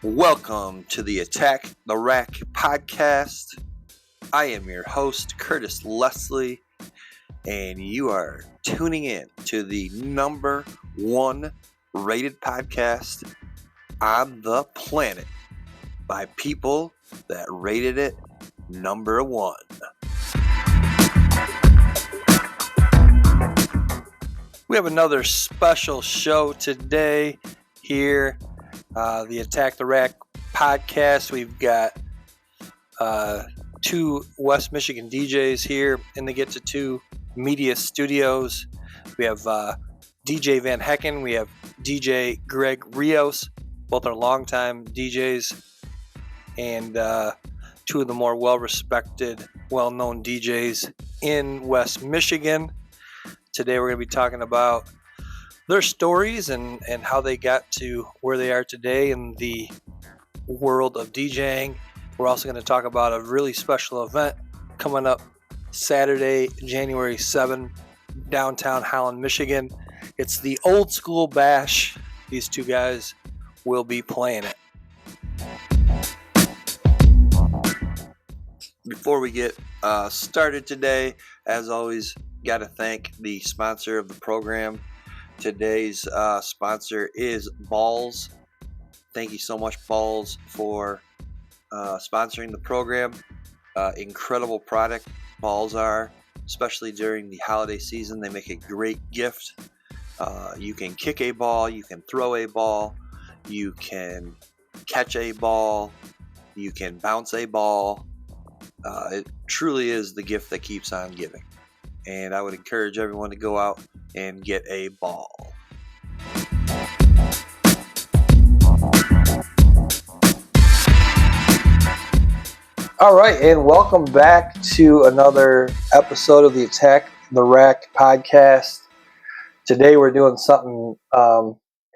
Welcome to the Attack the Rack podcast. I am your host, Curtis Leslie, and you are tuning in to the number one rated podcast on the planet by people that rated it number one. We have another special show today here. The Attack the Rack podcast. We've got two West Michigan DJs here in the Get to Two Media Studios. We have DJ Van Hekken. We have DJ Greg Rios. Both are longtime DJs and two of the more well-respected, well-known DJs in West Michigan. Today we're going to be talking about their stories and how they got to where they are today in the world of DJing. We're also going to talk about a really special event coming up Saturday, January 7, downtown Holland, Michigan. It's the Old School Bash. These two guys will be playing it. Before we get started today, as always, got to thank the sponsor of the program. Today's sponsor is Balls. Thank you so much, Balls, for sponsoring the program. Incredible product balls are, especially during the holiday season. They make a great gift. You can kick a ball, you can throw a ball, you can catch a ball, you can bounce a ball. It truly is the gift that keeps on giving. And I would encourage everyone to go out and get a ball. All right, and welcome back to another episode of the Attack the Rack podcast. Today we're doing something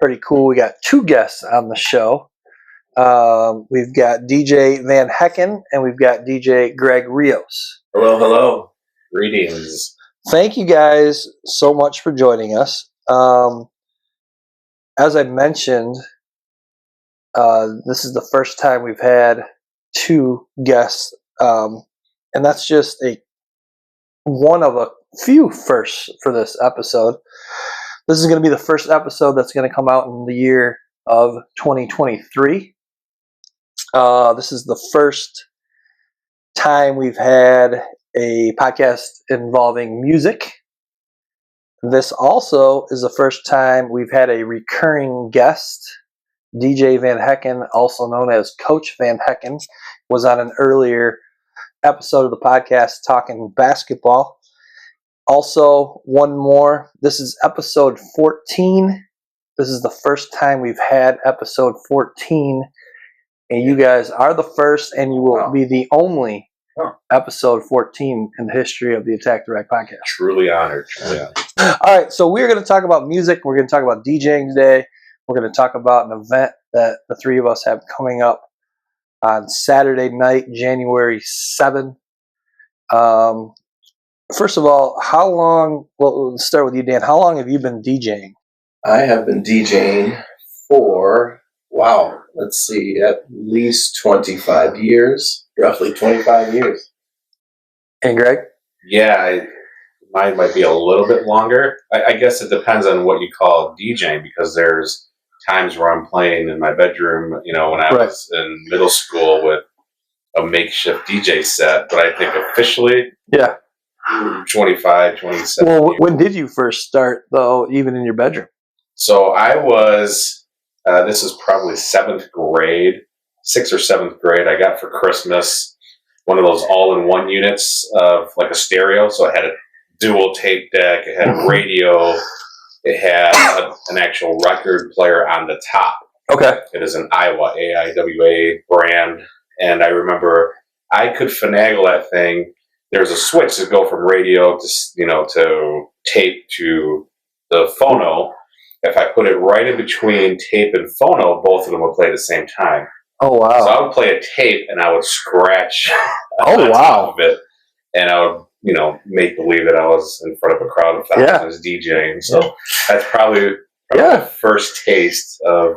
pretty cool. We got two guests on the show. We've got DJ Van Hekken and we've got DJ Greg Rios. Hello. Greetings. Thank you guys so much for joining us. As I mentioned, this is the first time we've had two guests, and that's just one of a few firsts for this episode. This is going to be the first episode that's going to come out in the year of 2023. This is the first time we've had a podcast involving music. This also is the first time we've had a recurring guest. DJ Van Hekken, also known as Coach Van Hekken, was on an earlier episode of the podcast talking basketball. Also, one more. This is episode 14. This is the first time we've had episode 14. And you guys are the first, and you will be the only episode 14 in the history of the Attack the Rack podcast. Truly honored. All right, so we're going to talk about music. We're going to talk about DJing today. We're going to talk about an event that the three of us have coming up on Saturday night, January 7. First of all, how long, well, let's start with you, Dan. How long have you been DJing? I have been DJing for, let's see, at least 25 years. Roughly 25 years. And Greg? Yeah, mine might be a little bit longer. I guess it depends on what you call DJing, because there's times where I'm playing in my bedroom, when I was in middle school with a makeshift DJ set. But I think officially, 25, 27 Well, when did you first start, though, even in your bedroom? So I was, this is probably 6th or 7th grade. I got for Christmas one of those all-in-one units of like a stereo. So it had a dual tape deck, it had a radio, it had an actual record player on the top. Okay. It is an AIWA brand. And I remember I could finagle that thing. There's a switch to go from radio to, to tape to the phono. If I put it right in between tape and phono, both of them would play at the same time. Oh, wow. So I would play a tape and I would scratch on top of it. And I would, make believe that I was in front of a crowd of thousands DJing. So that's probably the first taste of,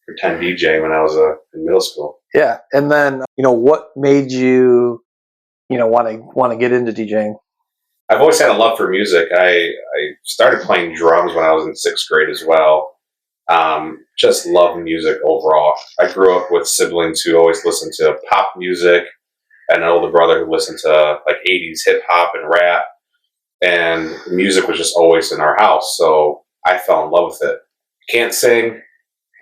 pretend DJ when I was in middle school. Yeah, and then what made you want to get into DJing? I've always had a love for music. I started playing drums when I was in 6th grade as well. Just love music overall. I grew up with siblings who always listened to pop music, and an older brother who listened to like 80s hip hop and rap. And music was just always in our house, so I fell in love with it. Can't sing,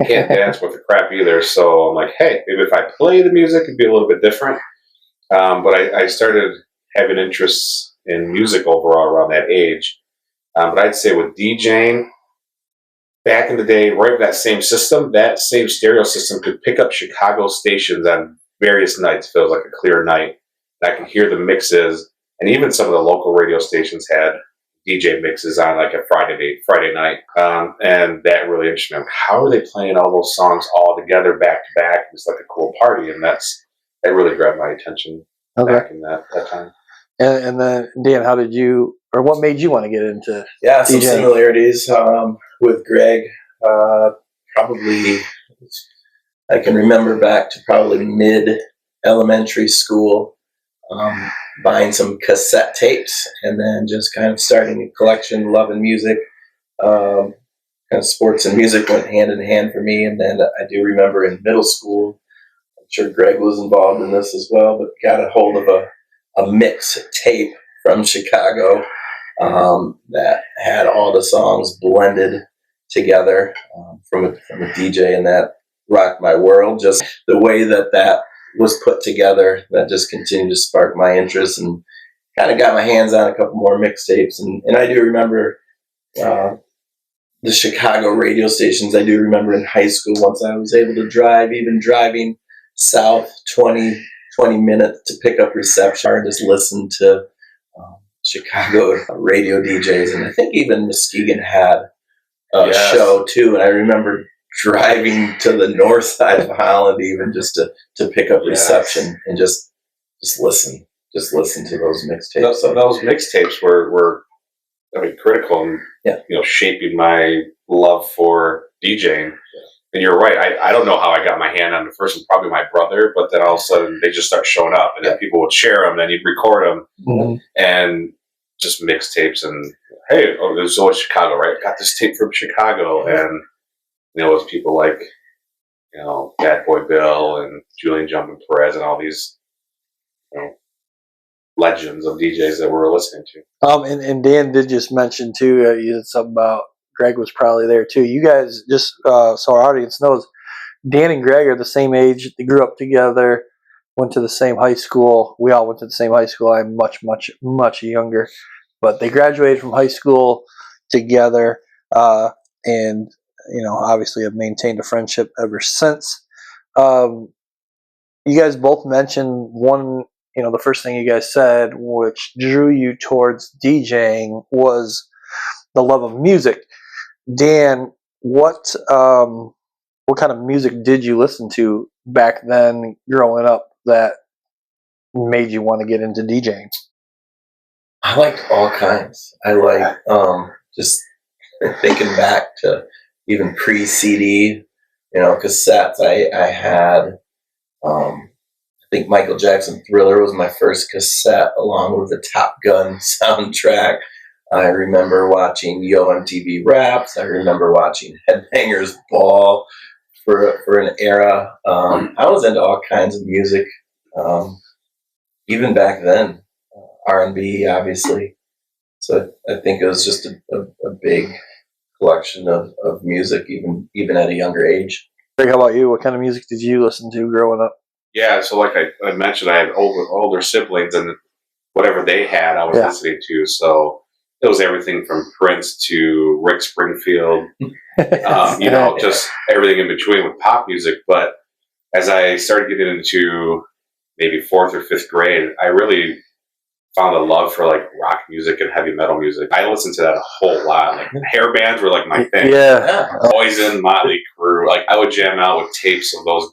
can't dance with the crap either, so I'm like, hey, maybe if I play the music, it'd be a little bit different. But I started having interests in music overall around that age. But I'd say with DJing, back in the day, right with that same system, that same stereo system could pick up Chicago stations on various nights. Feels like a clear night. And I could hear the mixes, and even some of the local radio stations had DJ mixes on like a Friday night. And that really interested me. How are they playing all those songs all together back to back? It's like a cool party, and that really grabbed my attention back in that time. And then Dan, what made you want to get into some DJing? Similarities with Greg. Probably I can remember back to probably mid-elementary school, buying some cassette tapes and then just kind of starting a collection, loving music. Kind of sports and music went hand in hand for me. And then I do remember in middle school, I'm sure Greg was involved in this as well, but got a hold of a mix tape from Chicago that had all the songs blended together from a DJ, and that rocked my world. Just the way that was put together, that just continued to spark my interest, and kind of got my hands on a couple more mixtapes. And I do remember the Chicago radio stations. I do remember in high school, once I was able to drive, even driving south 20 minutes to pick up reception, or just listen to Chicago radio DJs. And I think even Muskegon had a show too. And I remember driving to the north side of Holland even just to pick up reception and just listen to those mixtapes. So those mixtapes were critical in shaping my love for DJing. And you're right. I don't know how I got my hand on the first one, probably my brother, but then all of a sudden they just start showing up, and then people would share them, then you'd record them, and just mixtapes. And hey, there's always Chicago, right? Got this tape from Chicago, and it was people like Bad Boy Bill and Julian Jumpin' Perez and all these legends of DJs that we're listening to. And Dan did just mention too. You said something about Greg was probably there too. You guys, just so our audience knows, Dan and Greg are the same age. They grew up together, went to the same high school. We all went to the same high school. I'm much, much, much younger, but they graduated from high school together, and obviously have maintained a friendship ever since. You guys both mentioned one. The first thing you guys said, which drew you towards DJing, was the love of music. Dan, what kind of music did you listen to back then growing up that made you want to get into DJing? I liked all kinds. I like just thinking back to even pre-CD, cassettes. I had, I think Michael Jackson Thriller was my first cassette, along with the Top Gun soundtrack. I remember watching Yo MTV Raps. I remember watching Headbangers Ball for an era. I was into all kinds of music, even back then. R&B, obviously. So I think it was just a big collection of music, even at a younger age. Greg, how about you? What kind of music did you listen to growing up? Yeah, so like I mentioned, I had older siblings, and whatever they had, I was listening to. So it was everything from Prince to Rick Springfield, just everything in between with pop music. But as I started getting into maybe 4th or 5th grade, I really found a love for like rock music and heavy metal music. I listened to that a whole lot. Like hair bands were like my thing. Yeah. Poison, Motley Crue. Like I would jam out with tapes of those,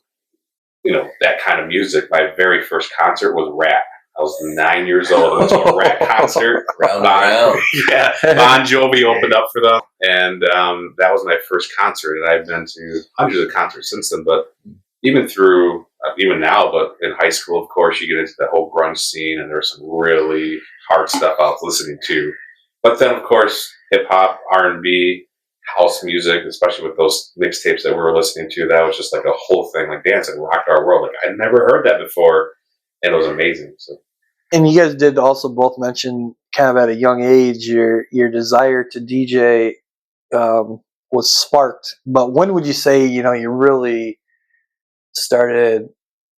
that kind of music. My very first concert was Rat. I was 9 years old. I went to a Rat concert. Round and round. Yeah, Bon Jovi opened up for them, and that was my first concert. And I've been to hundreds of concerts since then. But even through, even now, but in high school, of course, you get into the whole grunge scene, and there's some really hard stuff I was listening to. But then, of course, hip hop, R&B, house music, especially with those mixtapes that we were listening to, that was just like a whole thing. Like dancing rocked our world. Like I'd never heard that before, and it was amazing. So. And you guys did also both mention, kind of at a young age, your desire to DJ was sparked. But when would you say, you really started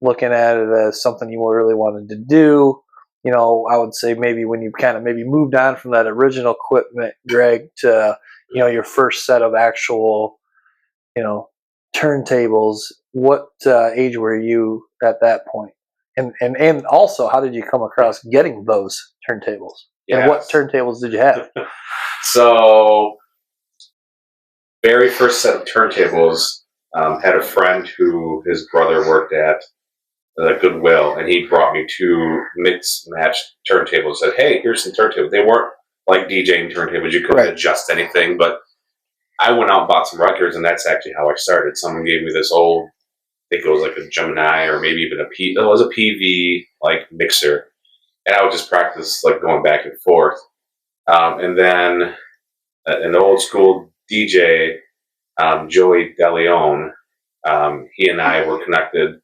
looking at it as something you really wanted to do? I would say maybe when you kind of maybe moved on from that original equipment, Greg, to your first set of actual turntables. What age were you at that point? And also, how did you come across getting those turntables? Yes. And what turntables did you have? So, very first set of turntables, had a friend who his brother worked at Goodwill, and he brought me 2 mix-match turntables. Said, "Hey, here's some turntables." They weren't like DJing turntables; you couldn't adjust anything. But I went out and bought some records, and that's actually how I started. Someone gave me this old, I think it was like a Gemini or maybe even it was a PV like mixer, and I would just practice like going back and forth. And then an old school DJ, Joey DeLeon, he and I were connected.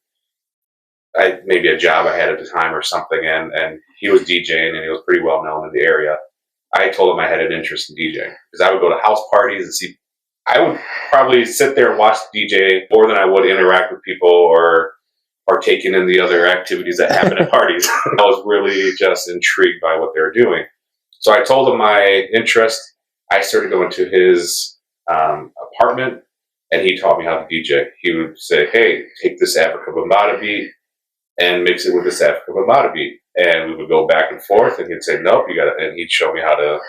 Maybe a job I had at the time or something, and he was DJing and he was pretty well known in the area. I told him I had an interest in DJing because I would go to house parties and see. I would probably sit there and watch the DJ more than I would interact with people or partaking in the other activities that happen at parties. I was really just intrigued by what they were doing. So I told him my interest. I started going to his apartment, and he taught me how to DJ. He would say, "Hey, take this Africa Bambaataa beat and mix it with this Africa Bambaataa beat." And we would go back and forth, and he'd say, "Nope, you got it." And he'd show me how to,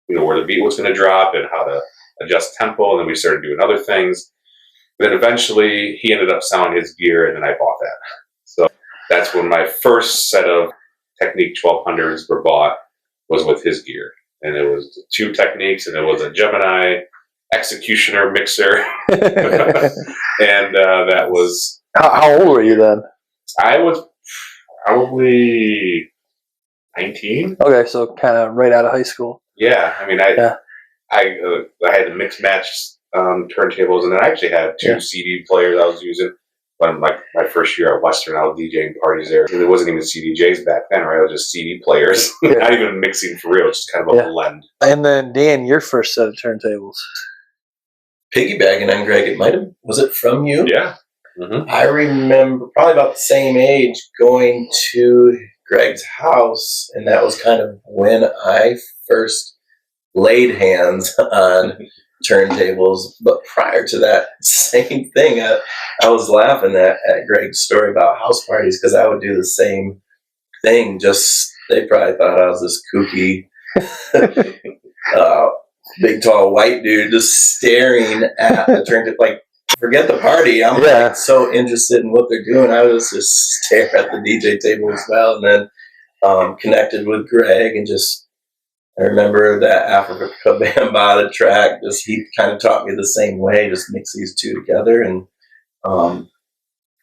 where the beat was going to drop and how to adjust tempo. And then we started doing other things. Then eventually he ended up selling his gear, and then I bought that. So that's when my first set of Technique 1200s were bought, was with his gear. And it was 2 Techniques, and it was a Gemini Executioner mixer. And that was... How old were you then? I was probably 19. Okay, so kind of right out of high school. Yeah, I mean, I had the mix match turntables, and then I actually had 2 CD players I was using. When my first year at Western, I was DJing parties there. There wasn't even CDJs back then, right? It was just CD players. Not even mixing for real. It's just kind of a blend. And then, Dan, your first set of turntables. Piggybacking on Greg, was it from you? Yeah. Mm-hmm. I remember probably about the same age going to Greg's house, and that was kind of when I first laid hands on turntables. But prior to that, same thing. I was laughing at Greg's story about house parties because I would do the same thing. Just they probably thought I was this kooky, big tall white dude just staring at the turntable. Like, forget the party. I'm like so interested in what they're doing. I was just stare at the DJ table as well, and then connected with Greg and just. I remember that Africa Bambaataa track. He kind of taught me the same way. Just mix these 2 together, and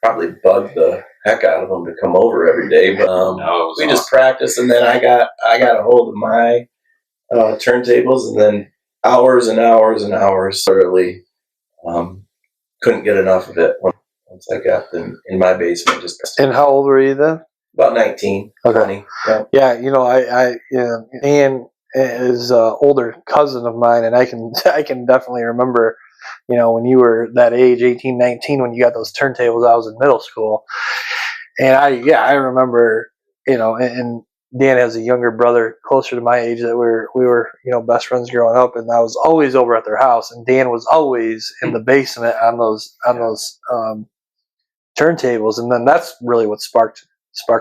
probably bugged the heck out of them to come over every day. But we just practiced, and then I got a hold of my turntables, and then hours and hours and hours. Thoroughly couldn't get enough of it once I got them in my basement. And how old were you then? About 19. Okay. 20. Yeah, Ian is an older cousin of mine, and I can definitely remember, when you were that age, 18, 19, when you got those turntables. I was in middle school, and I remember, and Dan has a younger brother closer to my age that we were best friends growing up, and I was always over at their house, and Dan was always in the basement on those turntables, and then that's really what sparked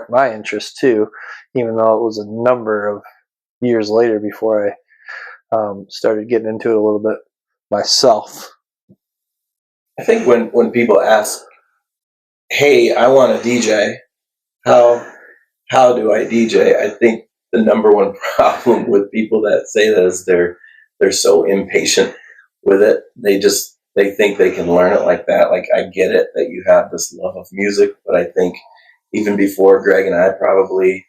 my interest too, even though it was a number of years later before I started getting into it a little bit myself. I think when people ask, "Hey, I want to DJ," how how do I DJ? I think the number one problem with people that say that is they're so impatient with it. They think they can learn it like that. Like, I get it that you have this love of music, but I think even before Greg and I probably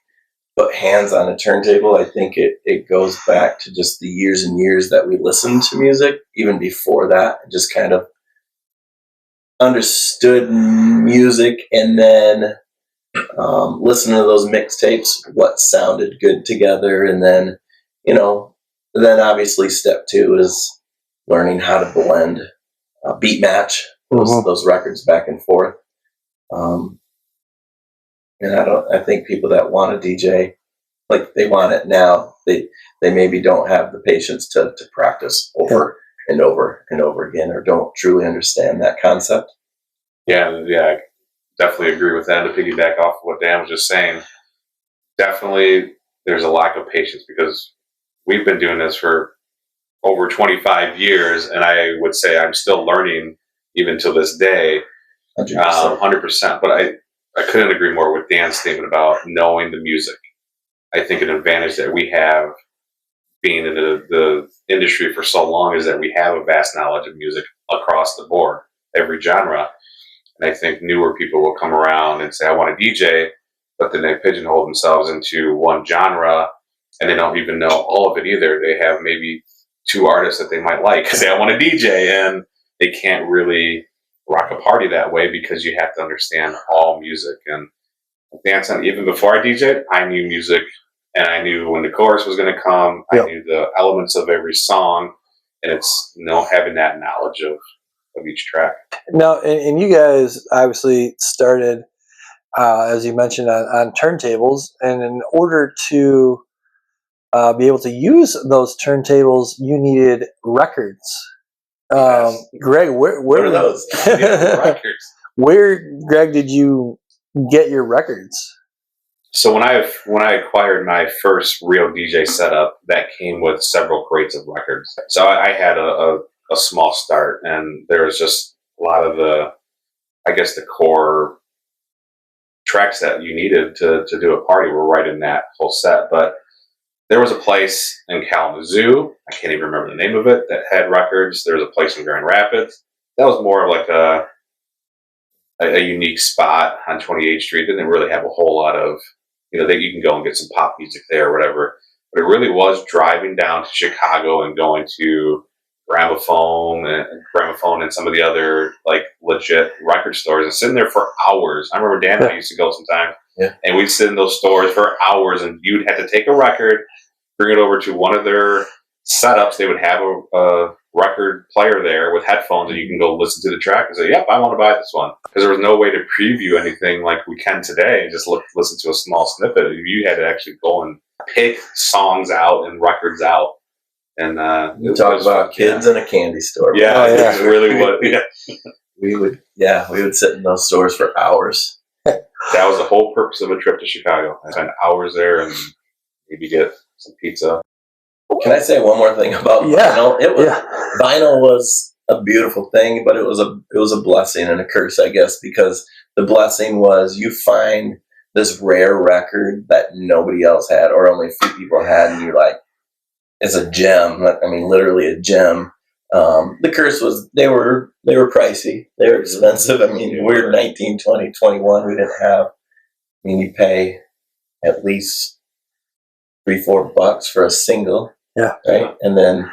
put hands on a turntable, I think it goes back to just the years and years that we listened to music. Even before that, just kind of understood music, and then listen to those mixtapes, what sounded good together, and then, then obviously step 2 is learning how to blend, beat match those records back and forth. And I think people that want to DJ, like, they want it now. They maybe don't have the patience to practice over and over and over again, or don't truly understand that concept. Yeah, I definitely agree with that. To piggyback off of what Dan was just saying, definitely there's a lack of patience, because we've been doing this for over 25 years, and I would say I'm still learning even to this day, 100%. But I couldn't agree more with Dan's statement about knowing the music. I think an advantage that we have, being in the industry for so long, is that we have a vast knowledge of music across the board, every genre. And I think newer people will come around and say, I want to DJ, but then they pigeonhole themselves into one genre, and they don't even know all of it either. They have maybe 2 artists that they might like, say, I want to DJ, and they can't really rock a party that way, because you have to understand all music. And dancing, even before I DJed, I knew music, and I knew when the chorus was going to come. I knew the elements of every song, and it's having that knowledge of each track. Now, and you guys obviously started, as you mentioned, on turntables, and in order to be able to use those turntables, you needed records. Yes. Greg, where are those? Records. Where, Greg, did you get your records? So when I acquired my first real DJ setup, that came with several crates of records. So I had a small start, and there was just a lot of the core tracks that you needed to do a party were right in that whole set. But there was a place in Kalamazoo, I can't even remember the name of it, that had records. There was a place in Grand Rapids. That was more of like a unique spot on 28th Street. Didn't really have a whole lot of, that you can go and get some pop music there or whatever. But it really was driving down to Chicago and going to Gramophone and some of the other like legit record stores and sitting there for hours. I remember Dan and I used to go sometimes, and we'd sit in those stores for hours, and you'd have to take a record, bring it over to one of their setups. They would have a record player there with headphones, and you can go listen to the track and say, yep, I want to buy this one. Because there was no way to preview anything like we can today and just listen to a small snippet. You had to actually go and pick songs out and records out. And you talk about kids in a candy store. Yeah, it really was. Yeah. We would sit in those stores for hours. That was the whole purpose of a trip to Chicago. I spent hours there and maybe get some pizza. Can I say one more thing about vinyl? Vinyl was a beautiful thing, but it was a blessing and a curse, I guess, because the blessing was you find this rare record that nobody else had, or only a few people had, and you're like, it's a gem. I mean, literally a gem. The curse was they were pricey. They were expensive. I mean, we were 19, 20, 21. We didn't have. I mean, you pay at least $3-4 for a single. Yeah. Right. And then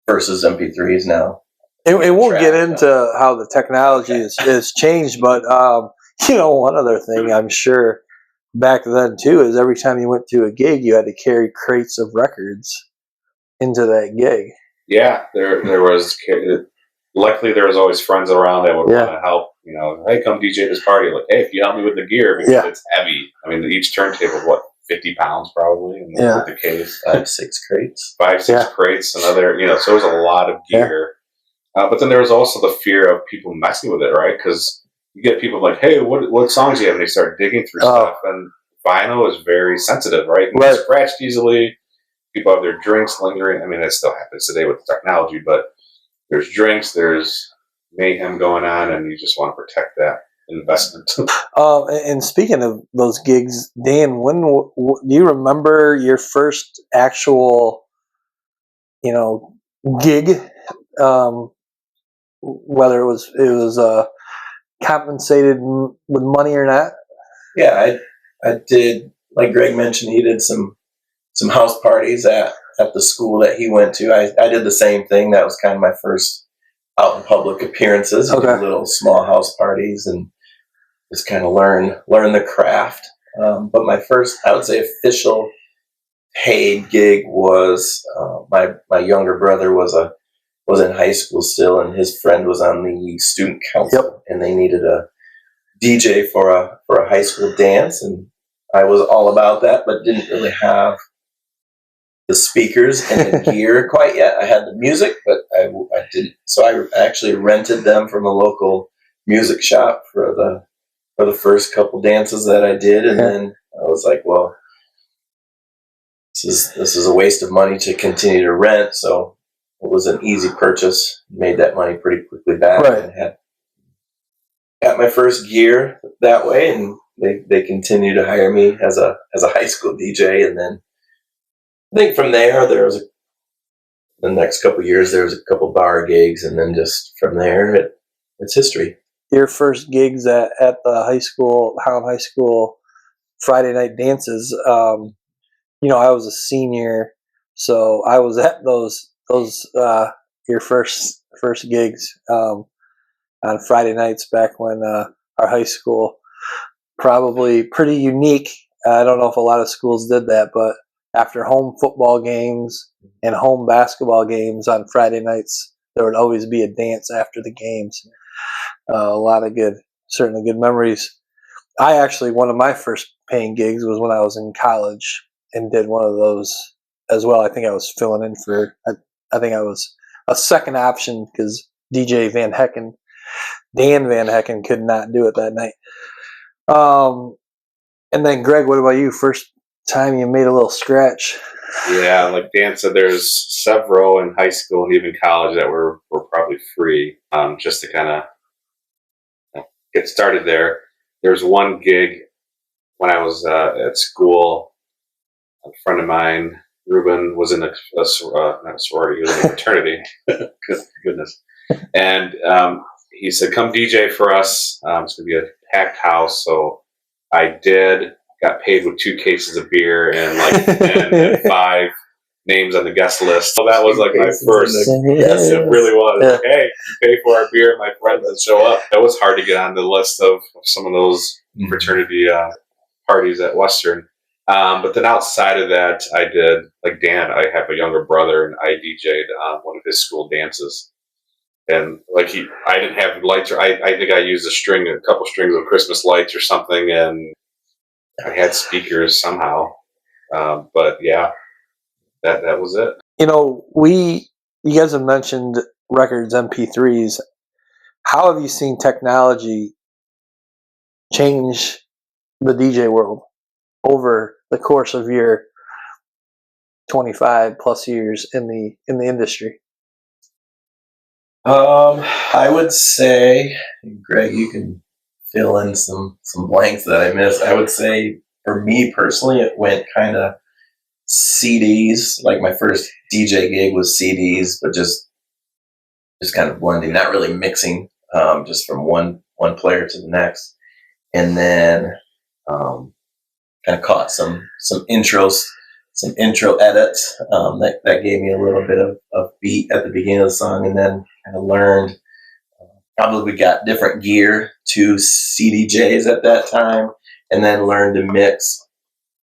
versus MP3s now. And we'll get into how the technology is changed, but one other thing I'm sure back then too is every time you went to a gig, you had to carry crates of records into that gig. Yeah, there was. Luckily, there was always friends around that would want to help. Hey, come DJ this party. Like, hey, if you help me with the gear, because it's heavy. I mean, each turntable, 50 pounds probably, and with the case, 5-6 crates, 5-6 crates, another. So it was a lot of gear. But then there was also the fear of people messing with it, right? Because you get people like, hey, what songs do you have? And they start digging through stuff, and vinyl is very sensitive, right? It gets scratched easily. People have their drinks lingering. I mean, that still happens today with the technology, but there's drinks, there's mayhem going on, and you just want to protect that. investment. And speaking of those gigs, Dan, when do you remember your first actual, gig? Whether it was compensated with money or not? Yeah, I did. Like Greg mentioned, he did some house parties at the school that he went to. I did the same thing. That was kind of my first out in public appearances. You do little small house parties and just kind of learn the craft. But my first, I would say, official paid gig was my younger brother was in high school still, and his friend was on the student council, and they needed a DJ for a high school dance, and I was all about that, but didn't really have the speakers and the gear quite yet. I had the music, but I didn't. So I actually rented them from a local music shop for the first couple dances that I did, and then I was like, well, this is a waste of money to continue to rent. So it was an easy purchase. Made that money pretty quickly back, and got my first gear that way, and they continued to hire me as a high school DJ, and then I think from there was the next couple of years there was a couple bar gigs, and then just from there it's history. Your first gigs at the Holland High School Friday night dances. I was a senior, so I was at those your first gigs on Friday nights back when our high school, probably pretty unique. I don't know if a lot of schools did that, but after home football games and home basketball games on Friday nights, there would always be a dance after the games. A lot of certainly good memories. One of my first paying gigs was when I was in college and did one of those as well. I think I was filling in I think I was a second option because DJ Dan Van Hekken could not do it that night. And then Greg, what about you? First time you made a little scratch? Yeah, like Dan said, there's several in high school and even college that were probably free, just to kind of get started there. There's one gig when I was at school. A friend of mine, Ruben, was in not a sorority, he was in a fraternity. Goodness. And he said, come DJ for us. It's going to be a packed house. So I did. Got paid with 2 cases of beer and 5 names on the guest list. So that was like my first. Yes, it really was. Yeah. Like, hey, you pay for our beer, my friends that show up. That was hard to get on the list of some of those fraternity parties at Western. But then outside of that, I did, like Dan, I have a younger brother, and I DJ'd one of his school dances. And like I didn't have lights, or I think I used a couple strings of Christmas lights or something, and I had speakers somehow. But yeah, that was it. You guys have mentioned records, MP3s. How have you seen technology change the DJ world over the course of your 25 plus years in the industry? I would say, Greg, you can fill in some blanks that I missed. I would say for me personally, it went kind of CDs. Like my first DJ gig was CDs, but just kind of blending, not really mixing, just from one player to the next. And then kind of caught some intros, some intro edits that gave me a little bit of beat at the beginning of the song, and then kind of learned. Probably got different gear to CDJs at that time, and then learned to mix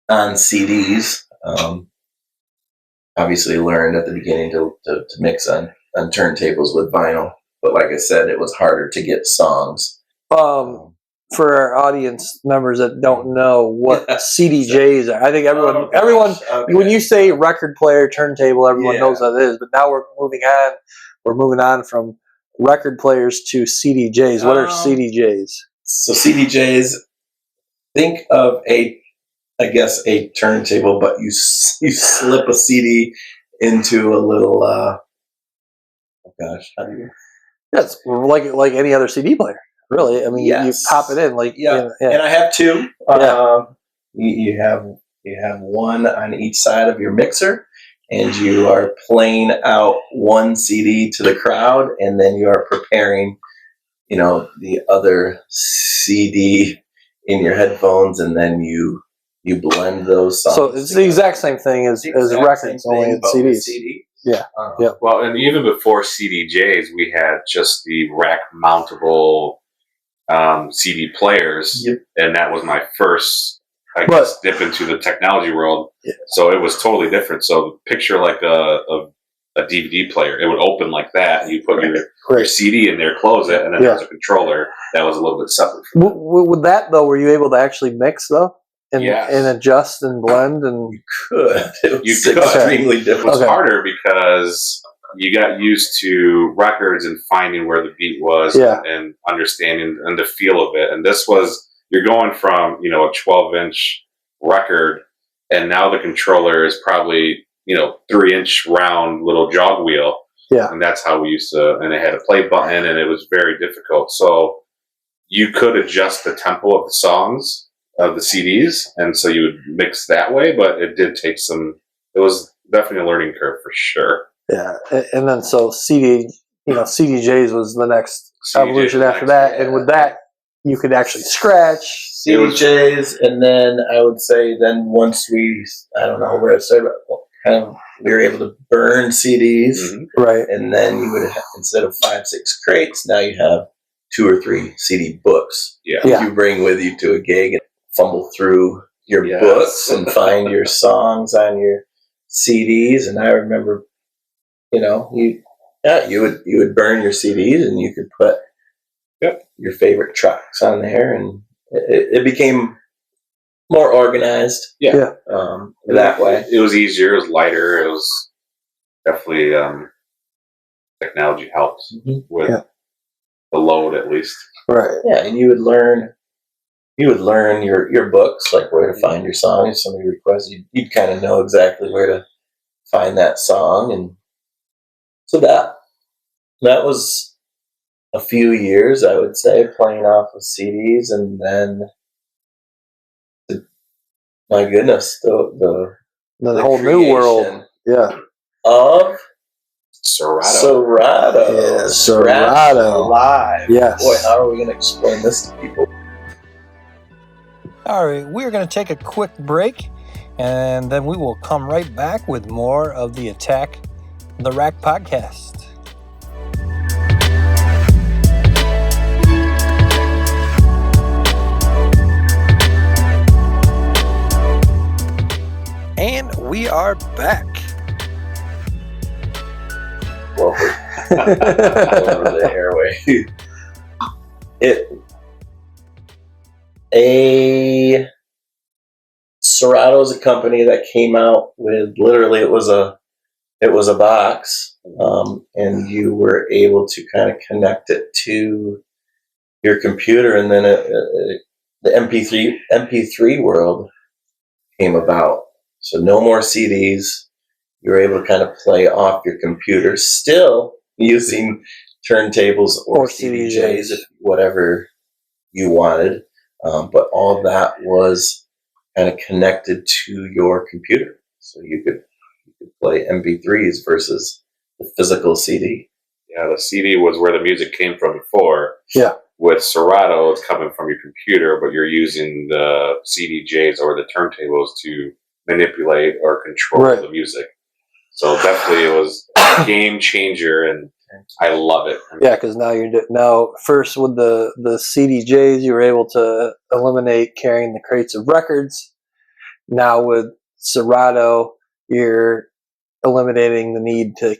on CDs. Obviously learned at the beginning to mix on turntables with vinyl, but like I said, it was harder to get songs. For our audience members that don't know what CDJs are, I think everyone okay. When you say record player, turntable, everyone knows what it is, but now we're moving on. We're moving on from record players to CDJs. What are CDJs? So CDJs, think of a turntable, but you slip a CD into a little. How do you? Yes, like any other CD player. Really? I mean, you Yes. pop it in like Yeah. And I have two. You have one on each side of your mixer, and you are playing out one CD to the crowd, and then you are preparing, the other CD in your headphones, and then you blend those songs. So it's the exact same thing as records, only it's CDs. CD. Yeah. Well, and even before CDJs, we had just the rack mountable CD players, and that was my first, dip into the technology world. Yeah. So it was totally different. So picture like a DVD player. It would open like that, and you put your CD in there, close it, and then there's a controller that was a little bit separate. With that though, were you able to actually mix though? And adjust and blend, and you could. It was extremely difficult. It was harder because you got used to records and finding where the beat was and understanding and the feel of it. And this was, you're going from, a 12-inch record, and now the controller is probably, 3-inch round little jog wheel. Yeah. And that's how we used to, and it had a play button, and it was very difficult. So you could adjust the tempo of the songs of the CDs, and so you would mix that way, but it did take it was definitely a learning curve for sure. Yeah, and then so CDJs was the next evolution after that, and with that, you could actually scratch CDJs, and then I would say once I don't know where it started, we were able to burn CDs, right? And then you would have, instead of 5-6 crates, now you have 2 or 3 CD books. Yeah. You bring with you to a gig and fumble through your books and find your songs on your CDs. And I remember, you would burn your CDs, and you could put your favorite tracks on there, and it became more organized. Yeah. That way. It was easier. It was lighter. It was definitely technology helped with the load, at least. Right. Yeah, and you would learn your books, like where to find your songs. If somebody requests, you'd kind of know exactly where to find that song, and so that was a few years, I would say, playing off of CDs, and then my goodness, the whole new world, of Serato. Yeah, Serato Live. Yes. Boy, how are we going to explain this to people? All right, we're going to take a quick break, and then we will come right back with more of the Attack the Rack podcast. And we are back. Well, over the airway. Serato is a company that came out with, literally it was a box, and you were able to kind of connect it to your computer, and then the MP3 world came about. So no more CDs. You were able to kind of play off your computer, still using turntables or CDJs, whatever you wanted. But all of that was kind of connected to your computer. So you could play MP3s versus the physical CD. Yeah, the CD was where the music came from before. Yeah. With Serato, it's coming from your computer, but you're using the CDJs or the turntables to manipulate or control the music. So definitely it was a game changer, and I love it. Yeah, because now first with the CDJs, you were able to eliminate carrying the crates of records. Now with Serato, you're eliminating the need to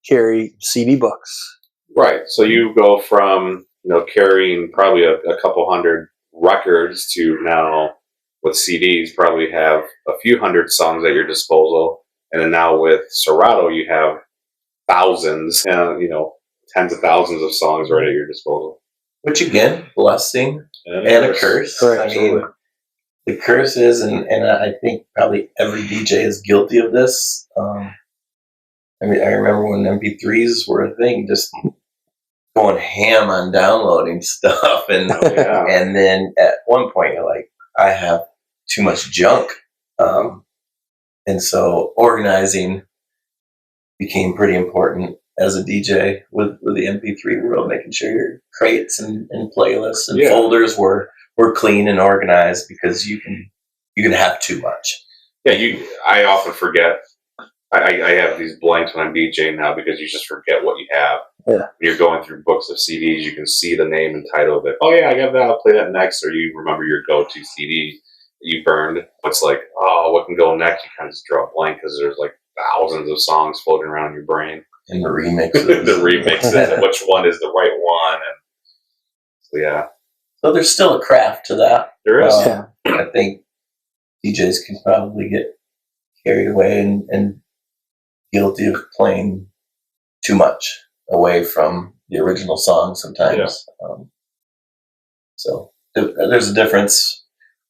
carry CD books. Right. So you go from carrying probably a couple hundred records to now with CDs probably have a few hundred songs at your disposal, and then now with Serato you have thousands, tens of thousands of songs right at your disposal. Which again, blessing and a curse. Right. I mean, the curse is, and I think probably every DJ is guilty of this. I remember when MP3s were a thing, just going ham on downloading stuff, and Yeah. and then at one point you're like, I have too much junk, and so organizing became pretty important as a DJ with the MP3 world, making sure your crates and playlists and folders were clean and organized, because you can have too much. Yeah, I often forget. I have these blanks when I'm DJing now, because you just forget what you have. Yeah. When you're going through books of CDs, you can see the name and title of it. Oh yeah, I got that. I'll play that next. Or you remember your go-to CD that you burned. It's like, oh, what can go next? You kind of just draw a blank, because there's like thousands of songs floating around in your brain. And the remixes. The remixes, and which one is the right one. And so, yeah. So there's still a craft to that. There is. I think DJs can probably get carried away and guilty of playing too much away from the original song sometimes. So there's a difference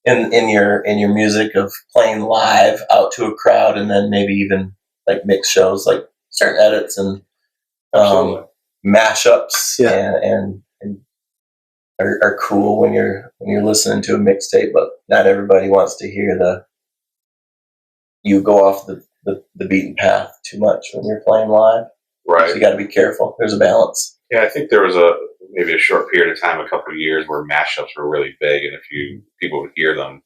in your music of playing live out to a crowd, and then maybe even like mix shows, like certain edits and mashups, and are cool when you're listening to a mixtape, but not everybody wants to hear you go off the beaten path too much when you're playing live. Right. So you got to be careful. There's a balance. Yeah, I think there was maybe a short period of time, a couple of years, where mashups were really big, and people would hear them,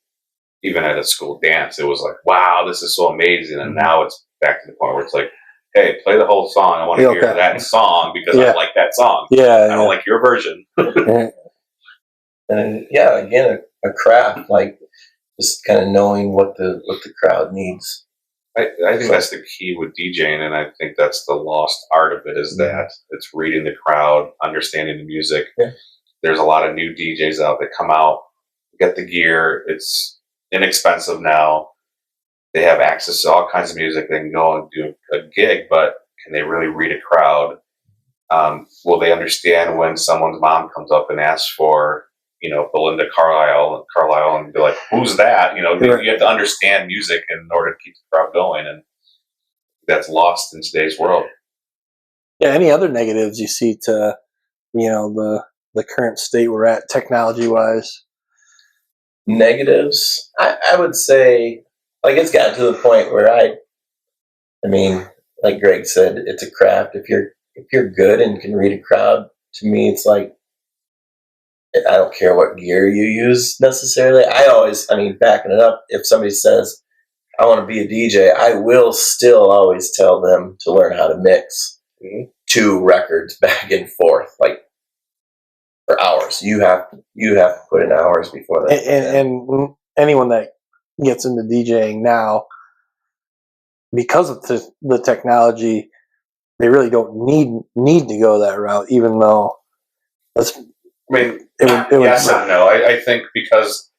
even at a school dance, it was like, wow, this is so amazing. And now it's back to the point where it's like, hey, play the whole song. I want to hear that song, because I like that song. I don't like your version. And again, a craft, like just kind of knowing what the crowd needs. I think that's the key with DJing, and I think that's the lost art of it, is that it's reading the crowd, understanding the music. Yeah. There's a lot of new DJs out that come out, get the gear. It's inexpensive now. They have access to all kinds of music. They can go and do a gig, but can they really read a crowd? Will they understand when someone's mom comes up and asks for, Belinda Carlisle, and be like, who's that? You have to understand music in order to keep the crowd going, and that's lost in today's world. Yeah. Any other negatives you see to, the current state we're at, technology-wise? Negatives, I would say, like, it's gotten to the point where I mean, like Greg said, it's a craft. If you're good and can read a crowd, to me, it's like, I don't care what gear you use necessarily. Backing it up, if somebody says, I want to be a DJ, I will still always tell them to learn how to mix 2 records back and forth, like for hours. You have to put in hours before that. And anyone that gets into DJing now, because of the technology, they really don't need to go that route, even though yes and no. I think because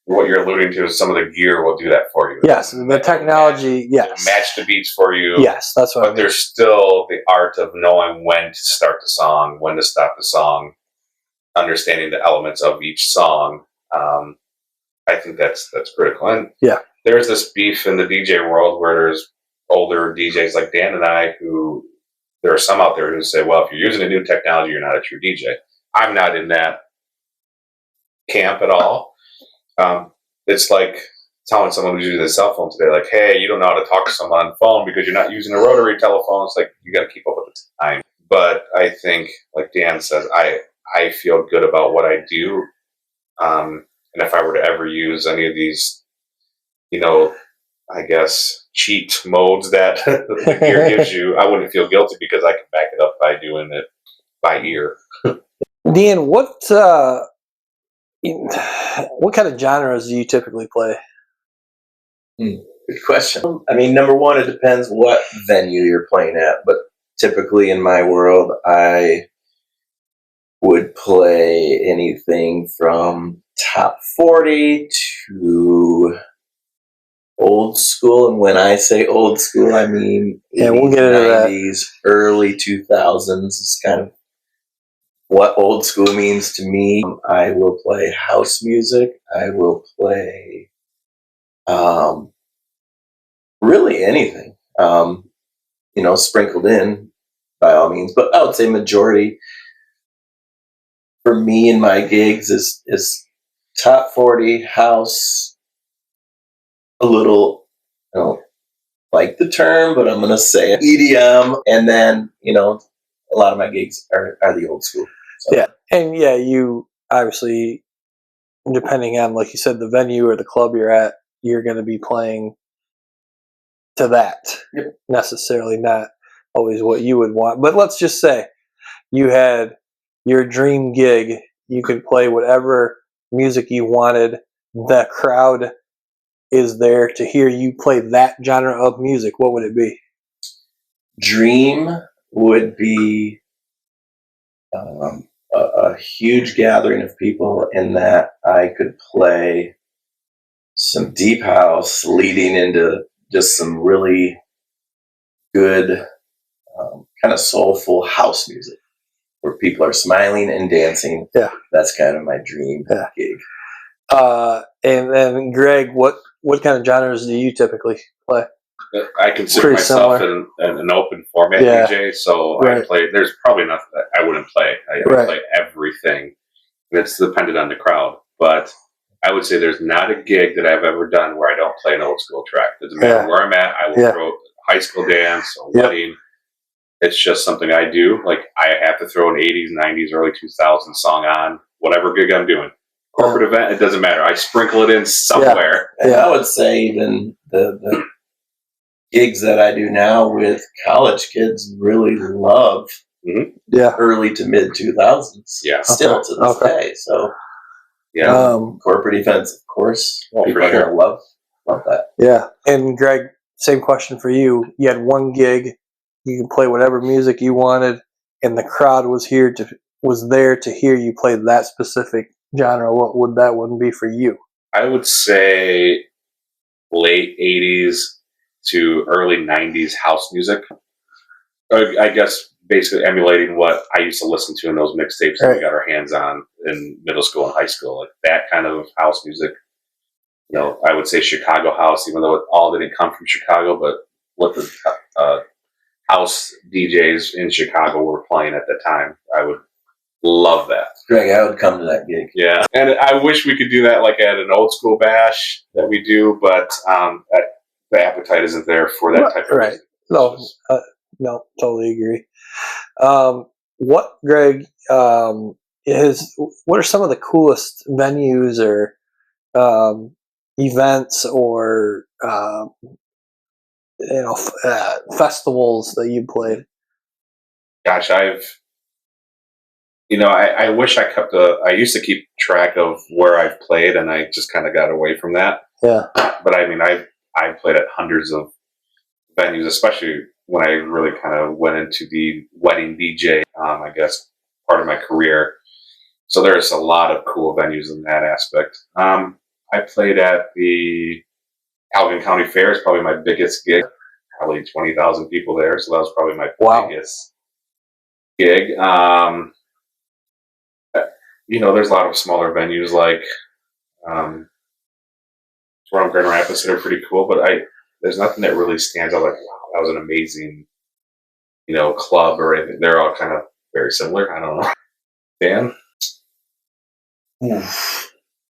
what you're alluding to is some of the gear will do that for you. Yes, the technology, yes. It'll match the beats for you. Yes, that's what I mean. But there's still the art of knowing when to start the song, when to stop the song, understanding the elements of each song. I think that's critical. And there's this beef in the DJ world where there's older DJs like Dan and I, who there are some out there who say, well, if you're using a new technology, you're not a true DJ. I'm not in that camp at all. It's like telling someone who's using a cell phone today, like, hey, you don't know how to talk to someone on the phone because you're not using a rotary telephone. It's like, you got to keep up with the time. But I think, like Dan says, I feel good about what I do. And if I were to ever use any of these, I guess, cheat modes that the gear gives you, I wouldn't feel guilty, because I can back it up by doing it by ear. Dan, what kind of genres do you typically play? Good question. Number one, it depends what venue you're playing at, but typically in my world, I would play anything from top 40 to old school. And when I say old school, I mean we'll get into 90s, early 2000s is kind of what old school means to me. I will play house music. I will play really anything, sprinkled in by all means. But I would say majority for me and my gigs is top 40 house, a little, I don't like the term, but I'm going to say it, EDM, and then, a lot of my gigs are the old school. So. Yeah, and you obviously, depending on, like you said, the venue or the club you're at, you're going to be playing to that. Yep. Necessarily not always what you would want. But let's just say you had your dream gig. You could play whatever music you wanted. The crowd is there to hear you play that genre of music. What would it be? Dream would be a huge gathering of people in that I could play some deep house leading into just some really good kind of soulful house music where people are smiling and dancing. Yeah. That's kind of my dream gig. And then Greg, what kind of genres do you typically play? I consider myself an open format DJ, so I play. There's probably nothing that I wouldn't play. I play everything. It's dependent on the crowd, but I would say there's not a gig that I've ever done where I don't play an old school track. Doesn't matter where I'm at. I will throw a high school dance, a wedding. It's just something I do. Like I have to throw an 80s, 90s, early 2000s song on whatever gig I'm doing. Corporate event, it doesn't matter. I sprinkle it in somewhere. And I would say even the gigs that I do now with college kids really love early to mid 2000s. Yeah. Still to this day. So corporate events, of course. People are gonna love that. Yeah. And Greg, same question for you. You had one gig, you could play whatever music you wanted, and the crowd was there to hear you play that specific genre. What would that one be for you? I would say late 80s to early 90s house music. I guess basically emulating what I used to listen to in those mixtapes that we got our hands on in middle school and high school. Like that kind of house music. I would say Chicago house, even though it all didn't come from Chicago, but what the house DJs in Chicago were playing at the time, I would love that. Greg, I would come to that gig. Yeah. And I wish we could do that like at an old school bash that we do, but the appetite isn't there for that type of music. No, totally agree. What, Greg, what are some of the coolest venues or events or festivals that you played? Gosh, I wish I kept I used to keep track of where I've played, and I just kind of got away from that. Yeah. But I mean, I've played at hundreds of venues, especially when I really kind of went into the wedding DJ, I guess, part of my career. So there's a lot of cool venues in that aspect. I played at the Allegan County Fair. Is probably my biggest gig. Probably 20,000 people there, so that was probably my biggest gig. There's a lot of smaller venues like around Grand Rapids that are pretty cool, but there's nothing that really stands out like, wow, that was an amazing, club or anything. They're all kind of very similar. I don't know. Dan?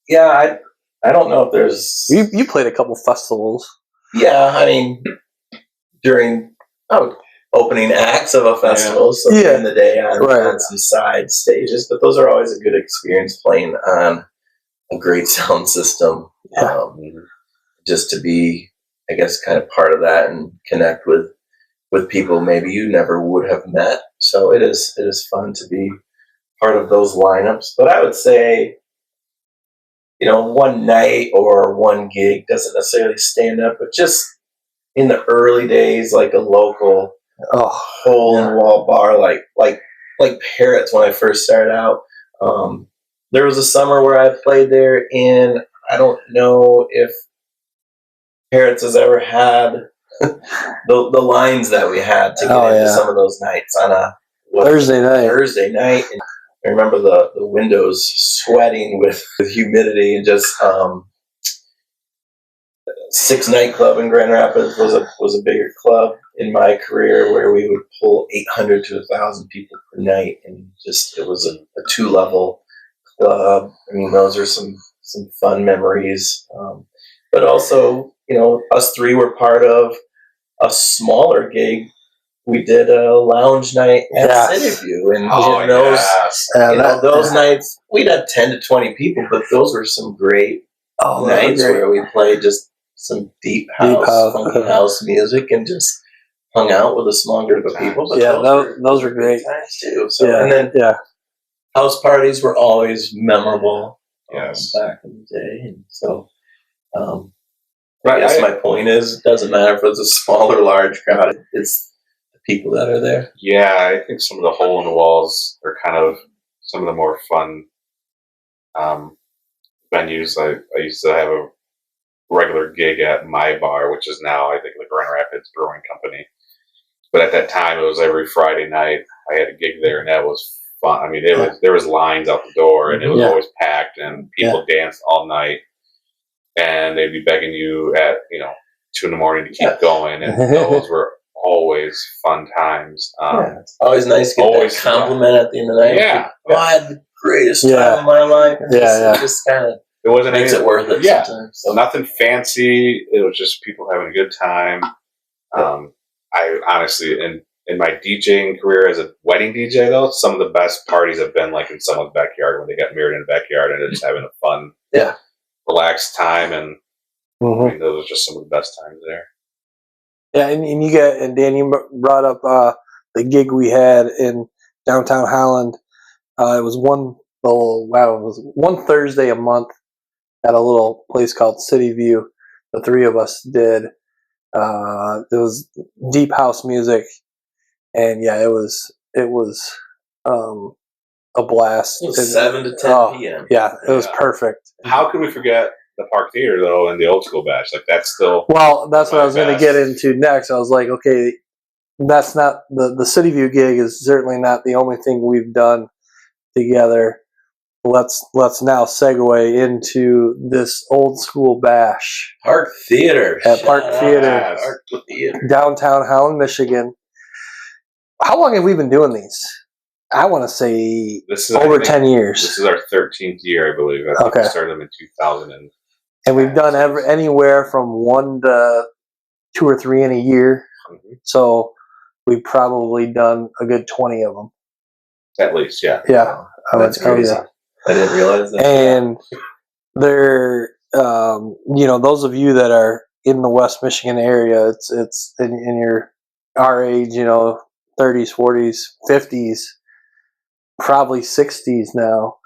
Yeah, I don't know if there's... You played a couple festivals. Yeah, I mean, during opening acts of a festival, so during the day on some side stages, but those are always a good experience playing on a great sound system. Just to be, I guess, kind of part of that and connect with people maybe you never would have met. So it is fun to be part of those lineups. But I would say, one night or one gig doesn't necessarily stand up, but just in the early days, like a local hole-in-the-wall bar, like Parrots when I first started out. There was a summer where I played there in, I don't know if Parrots has ever had the lines that we had to get into some of those nights on a Thursday night. And I remember the windows sweating with humidity, and just Six Nightclub in Grand Rapids was a bigger club in my career where we would pull 800 to 1,000 people per night, and just it was a 2-level club. I mean, those are some fun memories. But also, us three were part of a smaller gig. We did a lounge night at Cityview, and those nights we'd have 10 to 20 people, but those were some great nights where we played just some deep house, funky house music, and just hung out with a small group of people. But those were great times too. So, and then house parties were always memorable. Yes, back in the day, and so. I guess my point is, it doesn't matter if it's a small or large crowd. It's the people that are there. Yeah, I think some of the hole in the walls are kind of some of the more fun venues. I used to have a regular gig at my bar, which is now, I think, the Grand Rapids Brewing Company. But at that time, it was every Friday night. I had a gig there, and that was fun. I mean, there was lines out the door, and it was always packed, and people danced all night. And they'd be begging you at 2 a.m. to keep going, and those were always fun times. It's always nice to get that compliment at the end of the night. Yeah, I had the greatest time of my life. It just kind of makes it worth it. Yeah, sometimes. So nothing fancy. It was just people having a good time. I honestly, in my DJing career as a wedding DJ, though, some of the best parties have been like in someone's backyard when they got married in the backyard and they're just having a fun. Relaxed time, and I mean, those are just some of the best times there. Yeah, and Dan, you brought up the gig we had in downtown Holland. It was one Thursday a month at a little place called City View. The three of us did. It was deep house music, and it was a blast. It was 7 to 10 p.m. Yeah, it was perfect. How could we forget the Park Theater, though, and the old school bash? Like, that's still... Well, that's what I was going to get into next. I was like, okay, that's not... The City View gig is certainly not the only thing we've done together. Let's now segue into this old school bash. Park Theater. At Park Theater. Downtown Holland, Michigan. How long have we been doing these? I want to say over 10 years. This is our 13th year, I believe. I think we started them in 2000. And we've done anywhere from 1 to 2 or 3 in a year. So we've probably done a good 20 of them. At least, yeah. Yeah. That's crazy. I didn't realize that. And they're, those of you that are in the West Michigan area, it's in our age, 30s, 40s, 50s, probably 60s now.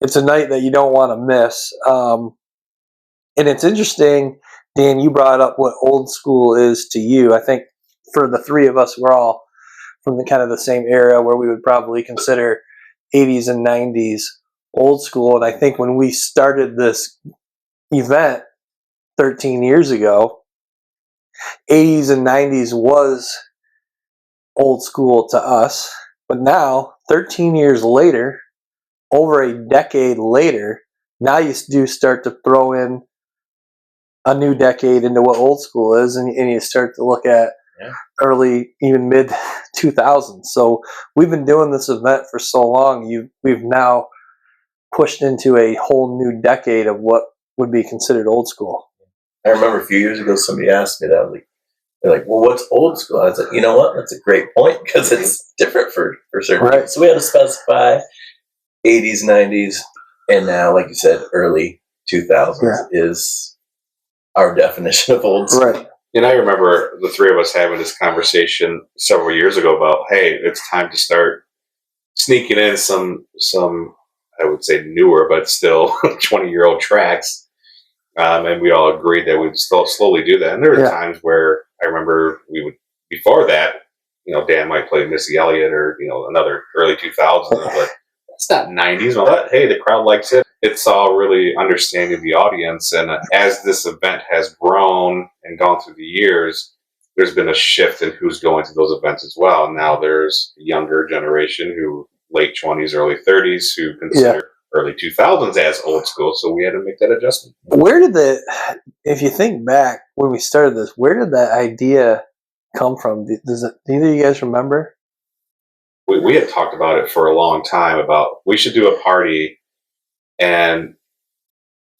It's a night that you don't want to miss. And it's interesting, Dan, you brought up what old school is to you. I think for the three of us, we're all from the kind of the same era where we would probably consider 80s and 90s old school. And I think when we started this event 13 years ago, 80s and 90s was old school to us. But now, 13 years later, over a decade later, now you do start to throw in a new decade into what old school is, and you start to look at early, even mid 2000s. So we've been doing this event for so long. We've now pushed into a whole new decade of what would be considered old school. I remember a few years ago somebody asked me that. They're like, well, what's old school? I was like, you know what? That's a great point because it's different for certain people. So we had to specify 80s, 90s, and now, like you said, early 2000s is our definition of old school. Right. And I remember the three of us having this conversation several years ago about, hey, it's time to start sneaking in some I would say newer, but still 20-year-old tracks. And we all agreed that we'd still slowly do that. And there were times where I remember we would, before that, Dan might play Missy Elliott or, another early 2000s, but it's not 90s. But hey, the crowd likes it. It's all really understanding the audience. And as this event has grown and gone through the years, there's been a shift in who's going to those events as well. Now there's a younger generation who late 20s, early 30s who consider early 2000s as old school. So we had to make that adjustment. If you think back when we started this, where did that idea come from? Do either of you guys remember? we had talked about it for a long time about we should do a party and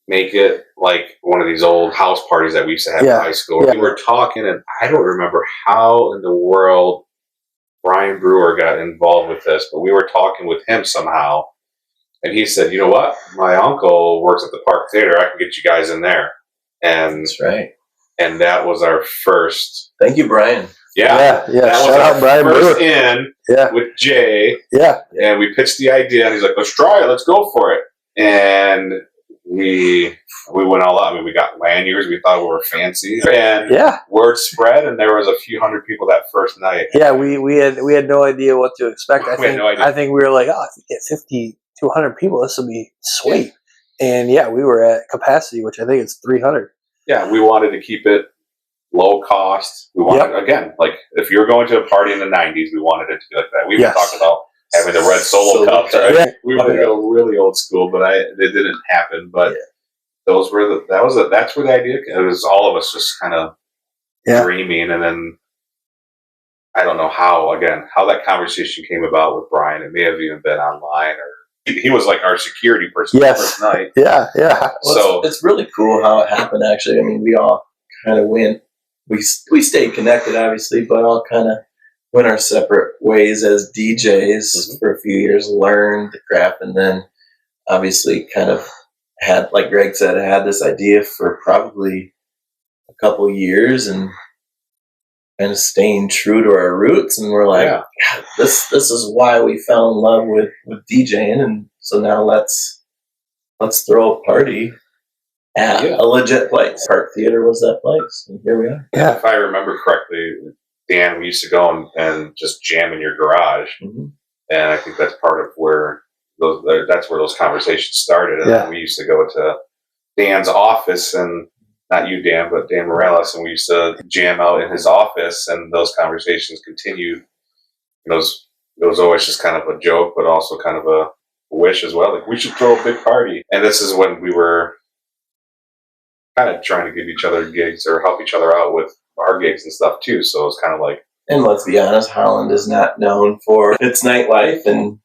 make it like one of these old house parties that we used to have in high school. We were talking, and I don't remember how in the world Brian Brewer got involved with this, but we were talking with him somehow, and he said, "You know what? My uncle works at the Park Theater. I can get you guys in there." And That's right. And that was our first. Thank you, Brian. Yeah. That was Shout our out Brian first Brewer. in with Jay. Yeah. And we pitched the idea, and he's like, "Let's try it. Let's go for it." And we went all out. I mean, we got lanyards. We thought we were fancy, and word spread, and there was a few hundred people that first night. Yeah, we had no idea what to expect. We had no idea. I think we were like, oh, if we get 50 to 100 people, this will be sweet. And we were at capacity, which I think is 300. Yeah, we wanted to keep it low cost. We wanted again, like if you were going to a party in the '90s, we wanted it to be like that. We even talked about having the red solo cups. Right? Yeah. We were going to go really old school, but it didn't happen. But those were that's where the idea came. It was all of us just kind of dreaming, and then I don't know how that conversation came about with Brian. It may have even been online, or he was like our security person the first night. Yeah. Well, so it's really cool how it happened. Actually, I mean, we all kind of went. We stayed connected, obviously, but all kind of went our separate ways as DJs for a few years, learned the craft, and then obviously kind of had, like Greg said, I had this idea for probably a couple of years and kind of staying true to our roots. And we're like, this is why we fell in love with DJing. And so now let's throw a party at a legit place. Park Theater was that place, and here we are. Yeah. If I remember correctly, Dan, we used to go and just jam in your garage, and I think that's part of where those conversations started. And we used to go to Dan's office, and not you, Dan, but Dan Morales, and we used to jam out in his office, and those conversations continued. And it was always just kind of a joke, but also kind of a wish as well. Like, we should throw a big party. And this is when we were kind of trying to give each other gigs or help each other out with our gigs and stuff too. So it's kind of like, and let's be honest, Holland is not known for its nightlife and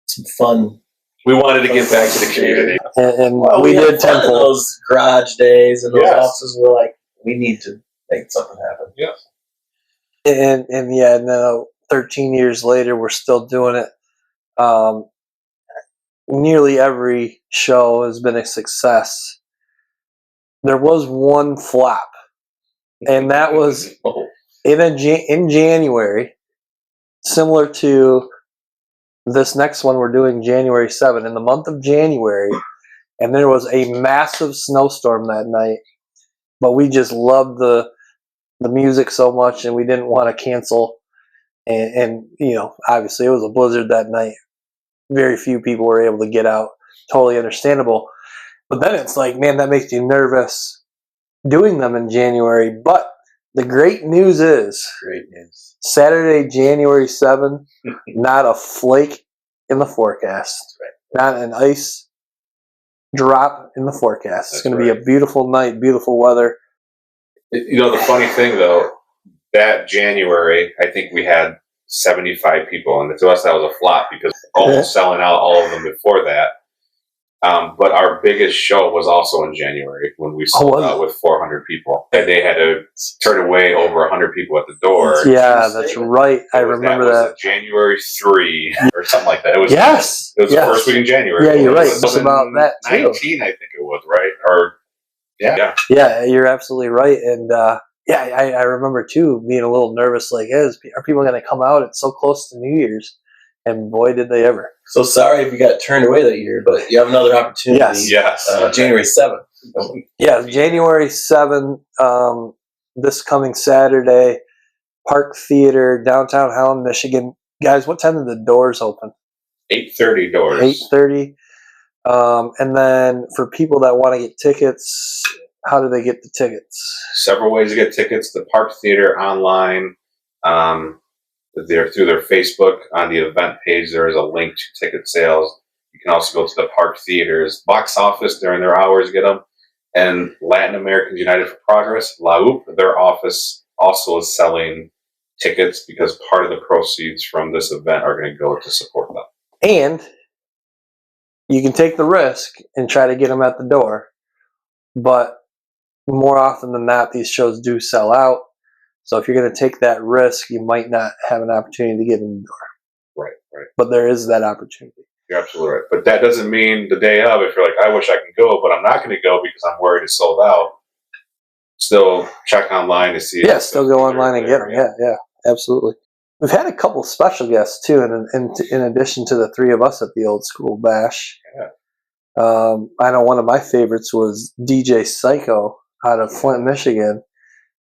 some fun. We wanted to give back to the community, and we did tenfold. Those garage days and those offices were like, we need to make something happen. Yeah, and now 13 years later, we're still doing it. Nearly every show has been a success. There was one flop, and that was in January, similar to this next one we're doing January 7th, in the month of January, and there was a massive snowstorm that night, but we just loved the music so much, and we didn't want to cancel, and obviously it was a blizzard that night. Very few people were able to get out. Totally understandable. But then it's like, man, that makes you nervous doing them in January. But the great news is, Saturday, January 7th, not a flake in the forecast. Not an ice drop in the forecast. It's going to be a beautiful night, beautiful weather. The funny thing, though, that January, I think we had 75 people. And to us, that was a flop because almost selling out all of them before that. But our biggest show was also in January when we sold out with 400 people. And they had to turn away over 100 people at the door. Yeah, that's right. I remember that. Was January 3 or something like that. It was the first week in January. Yeah, you're right. It's about that too. 19, I think it was, right? Or Yeah, you're absolutely right. And I remember too being a little nervous. Like, are people going to come out? It's so close to New Year's. And boy, did they ever. So sorry if you got turned away that year, but you have another opportunity. Yes. January 7th. Yeah, January 7th, this coming Saturday, Park Theater, downtown Holland, Michigan. Guys, what time do the doors open? 8:30 doors. 8:30. And then for people that want to get tickets, how do they get the tickets? Several ways to get tickets. The Park Theater online. Through their Facebook on the event page, there is a link to ticket sales. You can also go to the Park Theater's box office during their hours, get them. And Latin Americans United for Progress, LAUP, their office also is selling tickets because part of the proceeds from this event are going to go to support them. And you can take the risk and try to get them at the door, but more often than not, these shows do sell out. So if you're going to take that risk, you might not have an opportunity to get in the door. Right. But there is that opportunity. You're absolutely right. But that doesn't mean the day of, if you're like, I wish I can go, but I'm not going to go because I'm worried it's sold out, still check online to see. Yeah, still go online and get them. Yeah, absolutely. We've had a couple special guests, too, in addition to the three of us at the Old School Bash. Yeah. I know one of my favorites was DJ Psycho out of Flint, Michigan.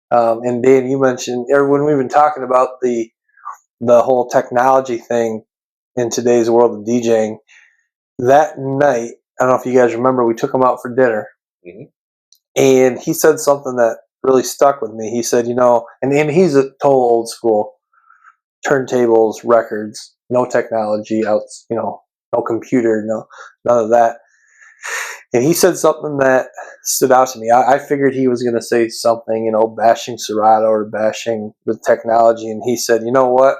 And Dan, you mentioned, or when we've been talking about the whole technology thing in today's world of DJing, that night, I don't know if you guys remember, we took him out for dinner. Mm-hmm. And he said something that really stuck with me. He said, and he's a total old school, turntables, records, no technology, no computer, none of that. And he said something that stood out to me. I figured he was going to say something, bashing Serato or bashing the technology. And he said, you know what?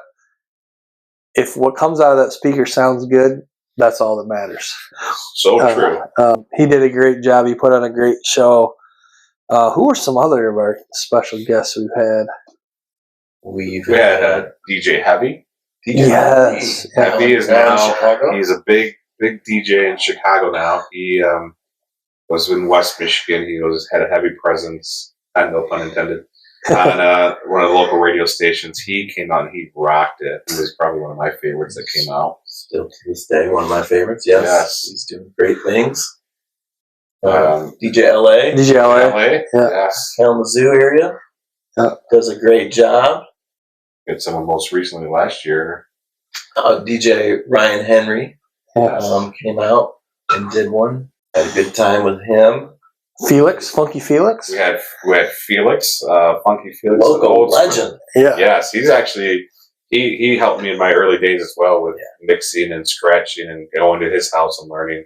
If what comes out of that speaker sounds good, that's all that matters. So true. He did a great job. He put on a great show. Who are some other of our special guests we've had? We had DJ Heavy. Yes. Heavy is now, Chicago. He's a big DJ in Chicago now. He was in West Michigan. He had a heavy presence, no pun intended, on one of the local radio stations. He came out and he rocked it. He was probably one of my favorites that came out. Still to this day, one of my favorites. Yes. He's doing great things. DJ LA. Yeah. Yes. Kalamazoo area. Yeah. Does a great job. Had someone most recently last year. DJ Ryan Henry came out and did one. Had a good time with him. Felix, Funky Felix. We had Felix, Funky Felix, local legend. Yeah. Yes, he's actually he helped me in my early days as well with mixing and scratching and going to his house and learning.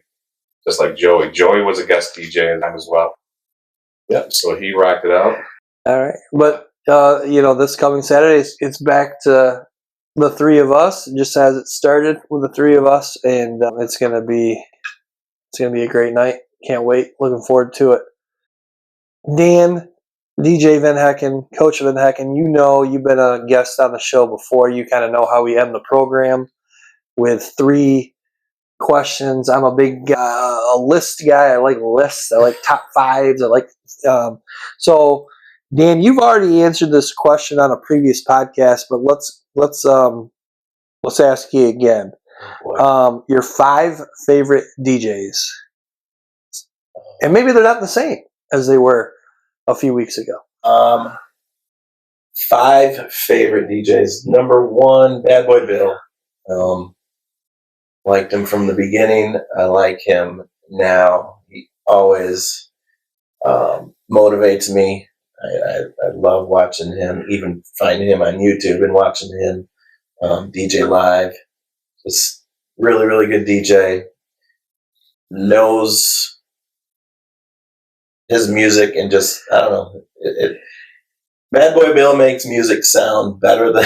Just like Joey. Joey was a guest DJ in time as well. Yep. So he rocked it out. All right, but this coming Saturday, it's back to the three of us, just as it started with the three of us, and it's gonna be a great night. Can't wait. Looking forward to it. Dan, DJ Van Hekken, Coach Van Hekken, you've been a guest on the show before. You kind of know how we end the program with 3 questions. I'm a big a list guy. I like lists. I like top 5s. I like so. Dan, you've already answered this question on a previous podcast, but let's ask you again. Your 5 favorite DJs, and maybe they're not the same as they were a few weeks ago. 5 favorite DJs. Number 1, Bad Boy Bill. Liked him from the beginning. I like him now. He always motivates me. I love watching him, even finding him on YouTube and watching him DJ live. Just really, really good DJ. Knows his music and just, I don't know. Bad Boy Bill makes music sound better than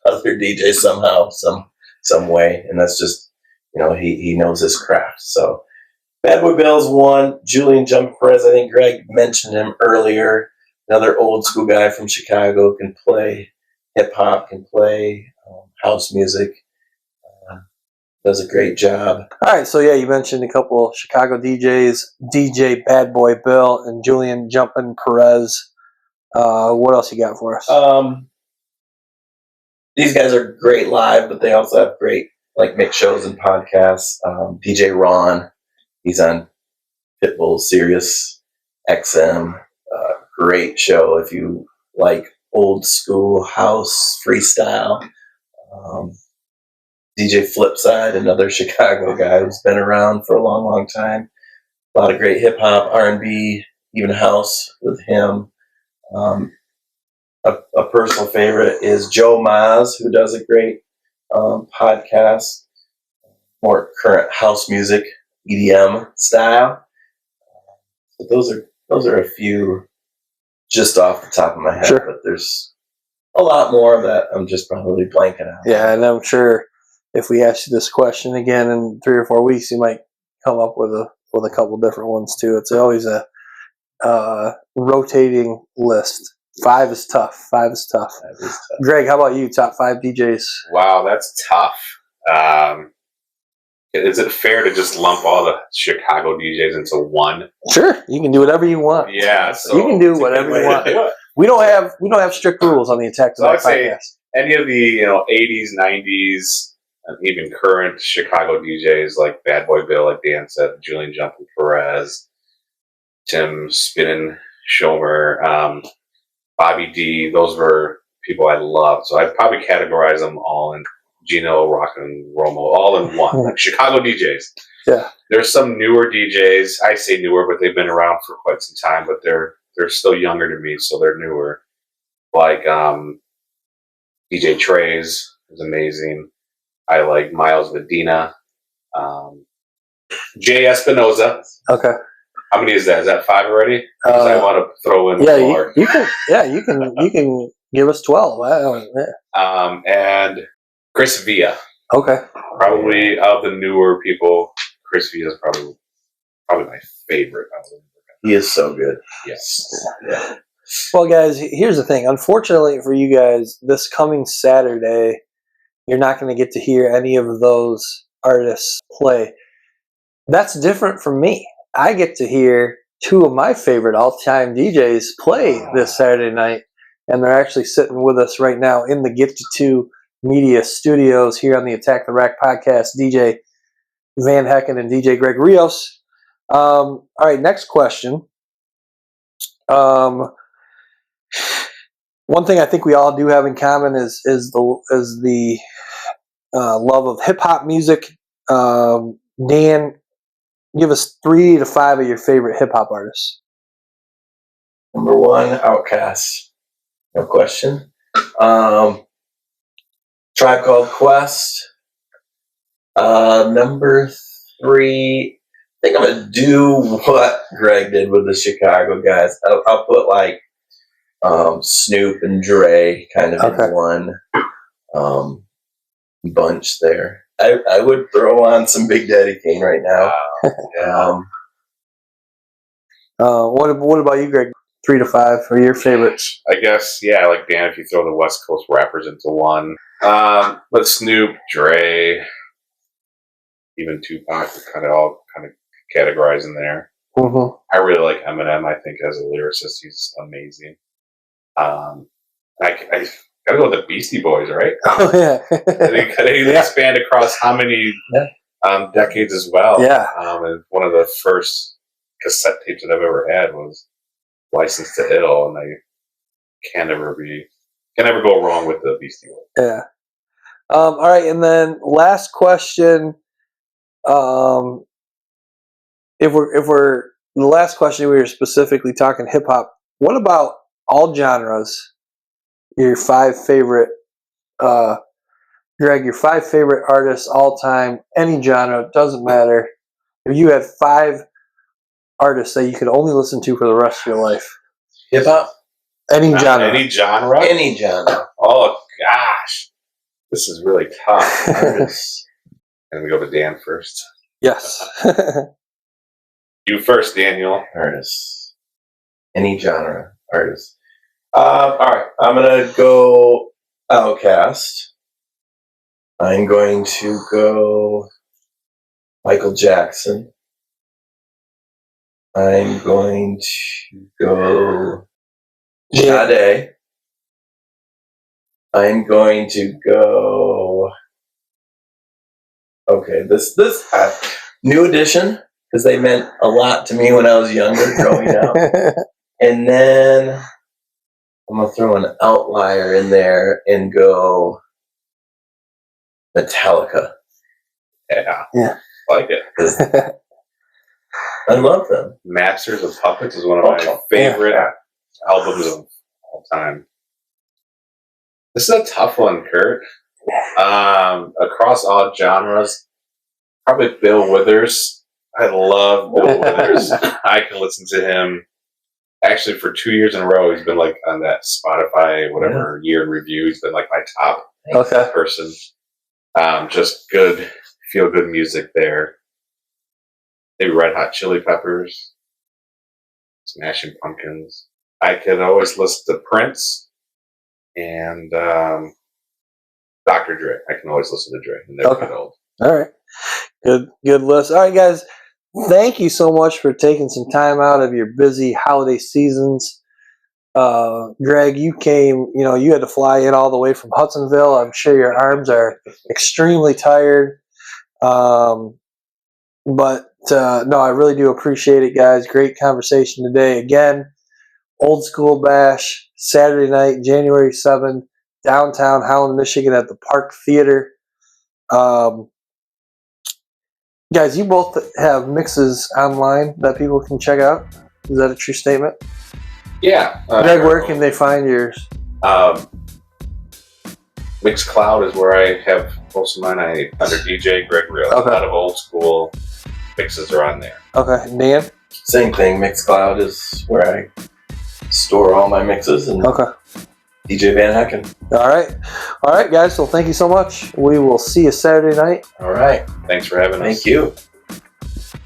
other DJs somehow, some way. And that's just, he knows his craft. So Bad Boy Bill's 1. Julian Jump Perez, I think Greg mentioned him earlier. Another old school guy from Chicago, can play hip hop, can play house music. Does a great job. All right, so you mentioned a couple Chicago DJs, DJ Bad Boy Bill and Julian Jumpin' Perez. What else you got for us? These guys are great live, but they also have great mix shows and podcasts. DJ Ron, he's on Pitbull, Sirius XM. Great show if you like old school house freestyle. DJ Flipside, another Chicago guy who's been around for a long, long time. A lot of great hip hop, R&B, even house with him. A personal favorite is Joe Maz, who does a great podcast, more current house music, EDM style. So those are a few just off the top of my head, Sure. but there's a lot more of that I'm just probably blanking out. Yeah, and I'm sure if we ask you this question again in 3 or 4 weeks, you might come up with a couple different ones too. It's always a rotating list. 5 is tough. That is tough. Greg, how about you? Top 5 DJs? Wow, that's tough. Is it fair to just lump all the Chicago DJs into one? Sure, you can do whatever you want. Yeah, so you can do whatever you want. We don't have strict rules on the Attack the So Rack I'd say podcast. any of the 80s, 90s, and even current Chicago DJs like Bad Boy Bill, like Dan said, Julian Jumpin' Perez, Tim Spinnin' Schomer, Bobby D. Those were people I loved. So I'd probably categorize them all in Gino, Rock, and Romo, all in one. Like Chicago DJs. Yeah. There's some newer DJs. I say newer, but they've been around for quite some time, but they're still younger than me, so they're newer. Like DJ Trey's is amazing. I like Miles Medina. Jay Espinoza. Okay. How many is that? Is that 5 already? Because I want to throw in more. You can give us 12. And Chris Villa. Okay. Probably of the newer people, Chris Villa is probably my favorite. He is so good. Yes. Yeah. Well, guys, here's the thing. Unfortunately for you guys, this coming Saturday, you're not going to get to hear any of those artists play. That's different from me. I get to hear 2 of my favorite all-time DJs play this Saturday night, and they're actually sitting with us right now in the Gifted 2 Media Studios here on the Attack the Rack podcast. DJ Van Hekken and DJ Greg Rios. All right, next question. One thing I think we all do have in common is the love of hip hop music. Dan, give us 3 to 5 of your favorite hip hop artists. Number 1, Outkast. No question. Tribe Called Quest. Number 3, I think I'm going to do what Greg did with the Chicago guys. I'll put like Snoop and Dre kind of in one bunch there. I would throw on some Big Daddy Kane right now. What about you, Greg? 3 to 5 for your favorites. I guess, yeah, like Dan, if you throw the West Coast rappers into one. But Snoop, Dre, even Tupac, kind of categorized in there. Mm-hmm. I really like Eminem. I think as a lyricist, he's amazing. I gotta go with the Beastie Boys, right? Oh yeah. They expand across how many decades as well? Yeah. And one of the first cassette tapes that I've ever had was Licensed to Ill, and I can never go wrong with the Beastie Boys. Yeah. All right, and then last question. If we're the last question, we were specifically talking hip hop. What about all genres? Your 5 favorite, Greg, your 5 favorite artists all time, any genre, doesn't matter. If you had 5 artists that you could only listen to for the rest of your life, Hip hop? any genre. Any genre? Any genre. Oh, gosh. This is really tough. Artists. And we go to Dan first. Yes. You first, Daniel. Artists. Any genre. Artists. All right. I'm going to go Outkast. I'm going to go Michael Jackson. I'm going to go Sade. I'm going to go. Okay, this New Edition, because they meant a lot to me when I was younger, growing up. And then I'm gonna throw an outlier in there and go Metallica. Yeah. Yeah. Like it. I love them. Masters of Puppets is one of my favorite albums of all time. This is a tough one, Curt. Across all genres, probably Bill Withers. I love Bill Withers. I can listen to him actually for 2 years in a row, he's been like on that Spotify, whatever year in review. He's been like my top person. Just good, feel good music there. Maybe Red Hot Chili Peppers, Smashing Pumpkins. I could always listen to Prince and Dr. Dre. I can always listen to Dre, and they're good old. All right, good list. All right, guys. Thank you so much for taking some time out of your busy holiday seasons. Greg, you came, you had to fly in all the way from Hudsonville. I'm sure your arms are extremely tired. But no, I really do appreciate it, guys. Great conversation today. Again, Old School Bash, Saturday night, January 7th, downtown Holland, Michigan at the Park Theater. Guys, you both have mixes online that people can check out. Is that a true statement? Yeah. Greg, where can they find yours? Mixcloud is where I have most of mine. Under DJ Greg Rios. A lot of old school mixes are on there. Okay. Dan? Same thing. Mixcloud is where I store all my mixes. And DJ Van Hekken. All right, guys. So thank you so much. We will see you Saturday night. All right. Thanks for having us. Thank you.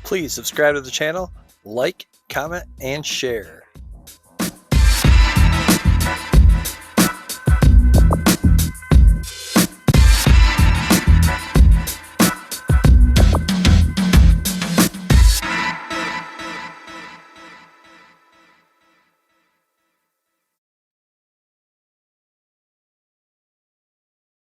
Please subscribe to the channel, like, comment, and share.